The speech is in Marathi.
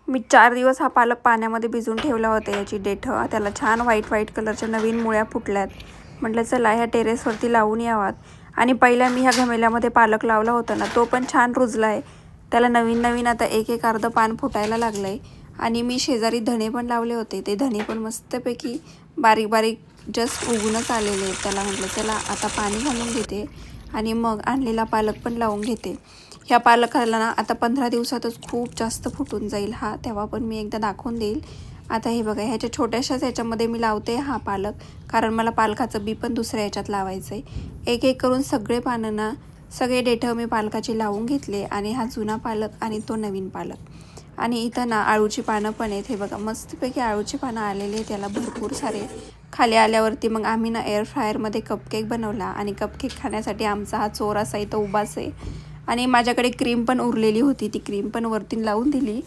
मी 4 दिवस हा पालक पाण्यामध्ये भिजवून ठेवला होता. याची देठं त्याला छान व्हाईट कलरच्या नवीन मुळ्या फुटल्यात. म्हटलं चला ह्या टेरेसवरती लावून यावात. आणि पहिला मी ह्या गमेल्यामध्ये पालक लावला होता ना, तो पण छान रुजला आहे. त्याला नवीन आता एक अर्ध पान फुटायला लागलं आहे. आणि मी शेजारी धणे पण लावले होते. ते धणे पण मस्तपैकी बारीक जस्ट उगूनच आलेले आहेत. त्याला म्हटलं चला आता पाणी घालून घेते आणि मग आणलेला पालक पण लावून घेते. ह्या पालकाला ना आता 15 दिवसातच खूप जास्त फुटून जाईल हा, तेव्हा पण मी एकदा दाखवून देईल. आता हे बघा, ह्याच्या छोट्याशाच ह्याच्यामध्ये मी लावते हा पालक, कारण मला पालकाचं बी पण दुसऱ्या ह्याच्यात लावायचं आहे. एक करून सगळे पानं ना, सगळे देठं मी पालकाची लावून घेतले. आणि हा जुना पालक आणि तो नवीन पालक. आणि इथं ना आळूची पानं पण आहेत. हे बघा मस्तपैकी आळूची पानं आलेली आहे त्याला भरपूर सारे. खाली आल्यावरती मग आम्ही ना एअर फ्रायरमध्ये कपकेक बनवला. आणि कपकेक खाण्यासाठी आमचा हा चोर असा इथं उभाच आहे. आणि माझ्याकडे क्रीम पण उरलेली होती, ती क्रीम पण वरती लावून दिली.